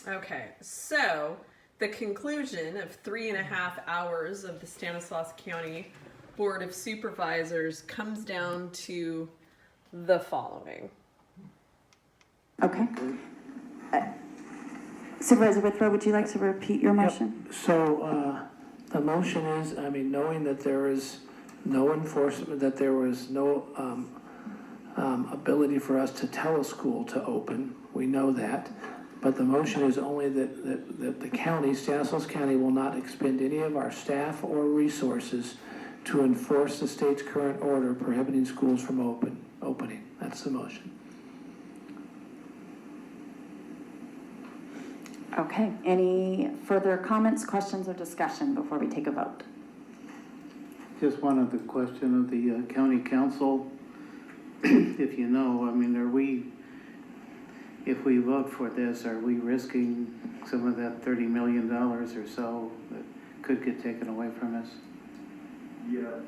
Okay, so the conclusion of 3.5 hours of the Stanislaus County Board of Supervisors comes down to the following. Okay. Supervisor Withrow, would you like to repeat your motion? Yep. So, the motion is, knowing that there is no enforcement, that there was no, ability for us to tell a school to open, we know that. But the motion is only that the county, Stanislaus County, will not expend any of our staff or resources to enforce the state's current order prohibiting schools from opening. That's the motion. Okay. Any further comments, questions, or discussion before we take a vote? Just one other question of the county council. If you know, if we vote for this, are we risking some of that $30 million or so that could get taken away from us? Yeah.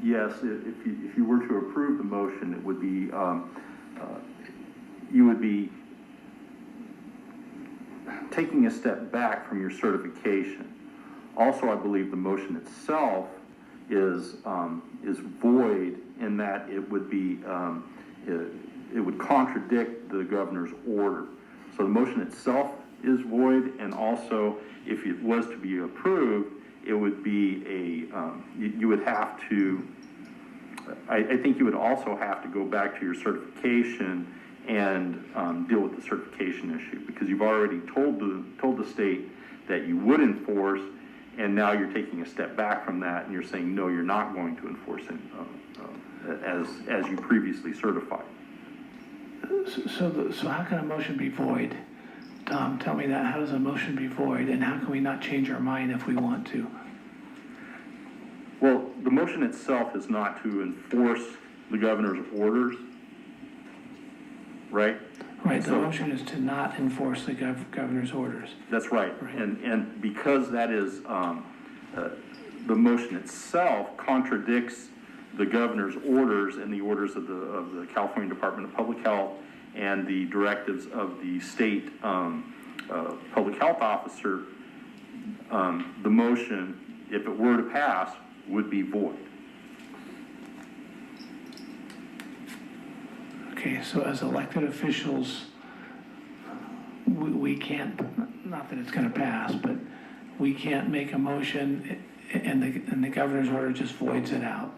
Yes, if you were to approve the motion, it would be, you would be taking a step back from your certification. Also, I believe the motion itself is void in that it would be, it would contradict the governor's order. So the motion itself is void, and also if it was to be approved, it would be you would have to, I think you would also have to go back to your certification and deal with the certification issue, because you've already told the state that you would enforce, and now you're taking a step back from that and you're saying, no, you're not going to enforce it as you previously certified. So how can a motion be void? Tom, tell me that. How does a motion be void, and how can we not change our mind if we want to? Well, the motion itself is not to enforce the governor's orders, right? Right, the motion is to not enforce the governor's orders. That's right. Right. And because that is, the motion itself contradicts the governor's orders and the orders of the California Department of Public Health and the directives of the state public health officer, the motion, if it were to pass, would be void. Okay, so as elected officials, we can't, not that it's gonna pass, but we can't make a motion and the governor's order just voids it out.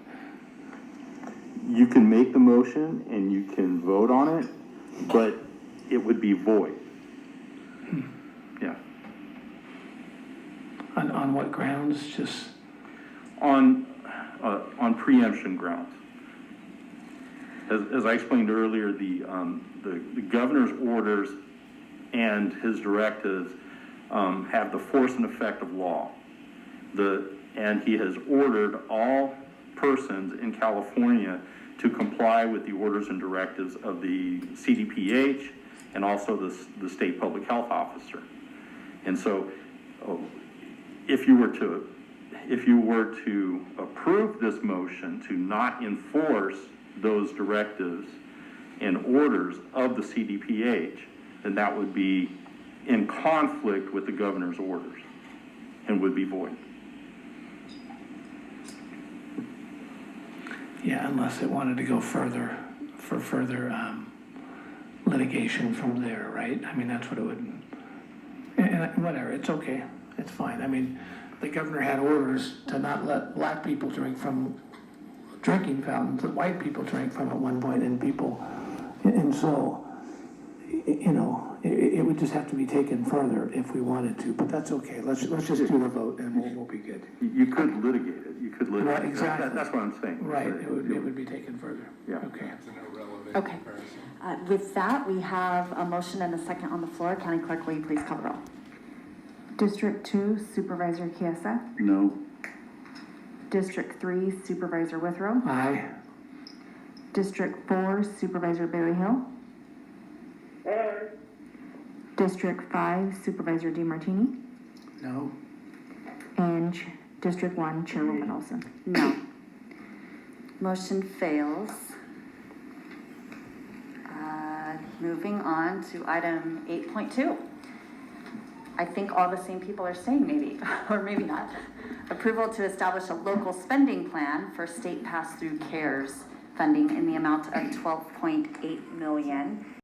You can make the motion and you can vote on it, but it would be void. Yeah. On what grounds? Just On preemption grounds. As I explained earlier, the governor's orders and his directives have the force and effect of law. And he has ordered all persons in California to comply with the orders and directives of the CDPH and also the state public health officer. And so if you were to approve this motion to not enforce those directives and orders of the CDPH, then that would be in conflict with the governor's orders and would be void. yeah, unless it wanted to go further for further litigation from there, right? I mean, that's what it would. And whatever, it's okay, it's fine. I mean, the governor had orders to not let black people drink from drinking fountains that white people drank from at one point, and so, you know, it would just have to be taken further if we wanted to, but that's okay. Let's just do the vote and we'll be good. You could litigate it. You could litigate Right, exactly. That's what I'm saying. Right, it would be taken further. Yeah. Okay. Okay. With that, we have a motion and a second on the floor. County Clerk, will you please call the roll? District 2, Supervisor Chiesa. No. District 3, Supervisor Withrow. Aye. District 4, Supervisor Berryhill. Aye. District 5, Supervisor DeMartini. No. And District 1, Chairwoman Olson. No. Motion fails. moving on to item 8.2. I think all the same people are staying maybe, or maybe not. Approval to establish a local spending plan for state pass-through CARES funding in the amount of $12.8 million